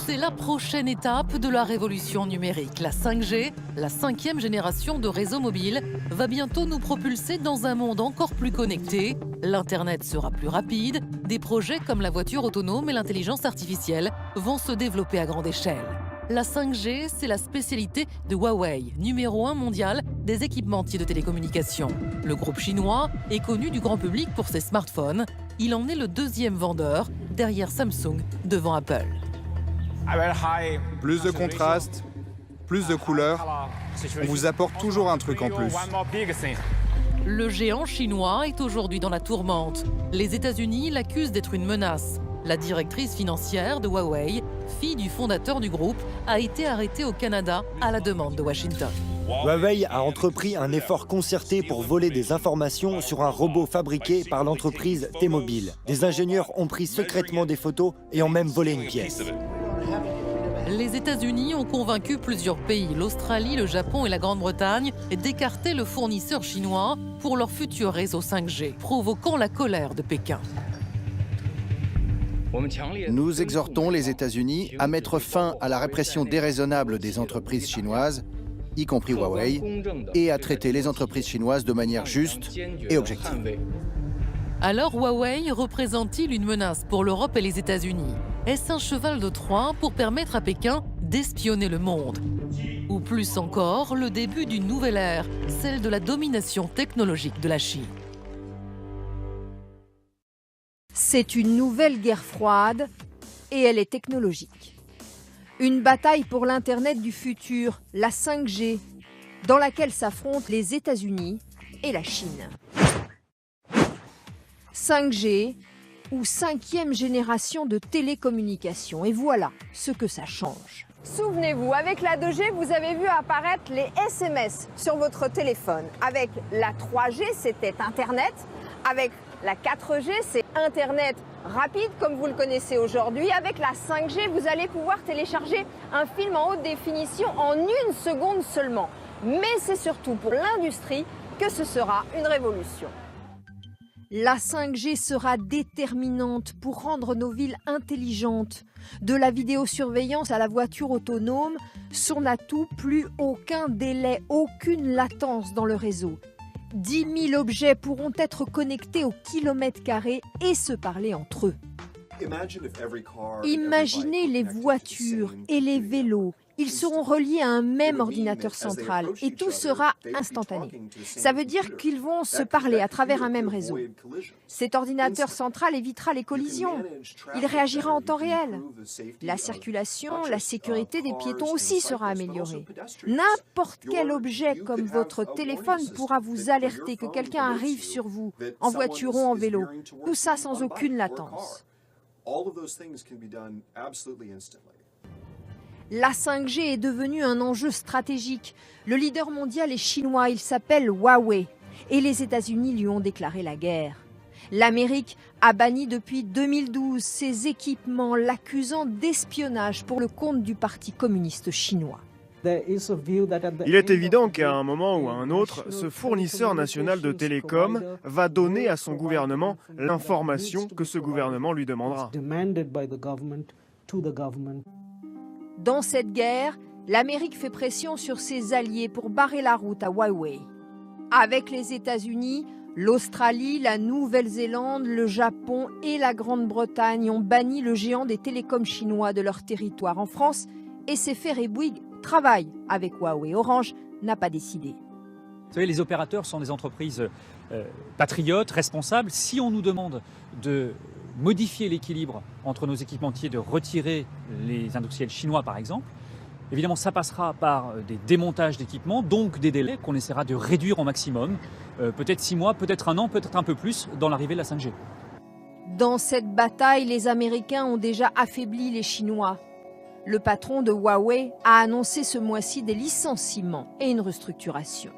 C'est la prochaine étape de la révolution numérique. La 5G, la 5e génération de réseaux mobiles, va bientôt nous propulser dans un monde encore plus connecté. L'Internet sera plus rapide. Des projets comme la voiture autonome et l'intelligence artificielle vont se développer à grande échelle. La 5G, c'est la spécialité de Huawei, numéro 1 mondial des équipementiers de télécommunications. Le groupe chinois est connu du grand public pour ses smartphones. Il en est le 2e vendeur, derrière Samsung, devant Apple. Plus de contraste, plus de couleurs, on vous apporte toujours un truc en plus. Le géant chinois est aujourd'hui dans la tourmente. Les États-Unis l'accusent d'être une menace. La directrice financière de Huawei, fille du fondateur du groupe, a été arrêtée au Canada à la demande de Washington. Huawei a entrepris un effort concerté pour voler des informations sur un robot fabriqué par l'entreprise T-Mobile. Des ingénieurs ont pris secrètement des photos et ont même volé une pièce. Les États-Unis ont convaincu plusieurs pays, l'Australie, le Japon et la Grande-Bretagne, d'écarter le fournisseur chinois pour leur futur réseau 5G, provoquant la colère de Pékin. Nous exhortons les États-Unis à mettre fin à la répression déraisonnable des entreprises chinoises, y compris Huawei, et à traiter les entreprises chinoises de manière juste et objective. Alors Huawei représente-t-il une menace pour l'Europe et les États-Unis? Est-ce un cheval de Troie pour permettre à Pékin d'espionner le monde? Ou plus encore, le début d'une nouvelle ère, celle de la domination technologique de la Chine? C'est une nouvelle guerre froide et elle est technologique. Une bataille pour l'Internet du futur, la 5G, dans laquelle s'affrontent les États-Unis et la Chine. 5G ou 5e génération de télécommunications. Et voilà ce que ça change. Souvenez-vous, avec la 2G, vous avez vu apparaître les SMS sur votre téléphone. Avec la 3G, c'était Internet. Avec la 4G, c'est Internet rapide, comme vous le connaissez aujourd'hui. Avec la 5G, vous allez pouvoir télécharger un film en haute définition en 1 seconde seulement. Mais c'est surtout pour l'industrie que ce sera une révolution. La 5G sera déterminante pour rendre nos villes intelligentes. De la vidéosurveillance à la voiture autonome, son atout, plus aucun délai, aucune latence dans le réseau. 10 000 objets pourront être connectés au kilomètre carré et se parler entre eux. Imaginez les voitures et les vélos. Ils seront reliés à un même ordinateur central et tout sera instantané. Ça veut dire qu'ils vont se parler à travers un même réseau. Cet ordinateur central évitera les collisions. Il réagira en temps réel. La circulation, la sécurité des piétons aussi sera améliorée. N'importe quel objet comme votre téléphone pourra vous alerter que quelqu'un arrive sur vous, en voiture ou en vélo. Tout ça sans aucune latence. La 5G est devenue un enjeu stratégique. Le leader mondial est chinois, il s'appelle Huawei. Et les États-Unis lui ont déclaré la guerre. L'Amérique a banni depuis 2012 ses équipements, l'accusant d'espionnage pour le compte du Parti communiste chinois. Il est évident qu'à un moment ou à un autre, ce fournisseur national de télécom va donner à son gouvernement l'information que ce gouvernement lui demandera. Dans cette guerre, l'Amérique fait pression sur ses alliés pour barrer la route à Huawei. Avec les États-Unis, l'Australie, la Nouvelle-Zélande, le Japon et la Grande-Bretagne ont banni le géant des télécoms chinois de leur territoire. En France, SFR et Bouygues travaillent avec Huawei. Orange n'a pas décidé. Vous savez, les opérateurs sont des entreprises patriotes, responsables. Si on nous demande de modifier l'équilibre entre nos équipementiers, de retirer les industriels chinois par exemple, évidemment ça passera par des démontages d'équipements, donc des délais qu'on essaiera de réduire au maximum, peut-être 6 mois, peut-être 1 an, peut-être un peu plus dans l'arrivée de la 5G. Dans cette bataille, les Américains ont déjà affaibli les Chinois. Le patron de Huawei a annoncé ce mois-ci des licenciements et une restructuration.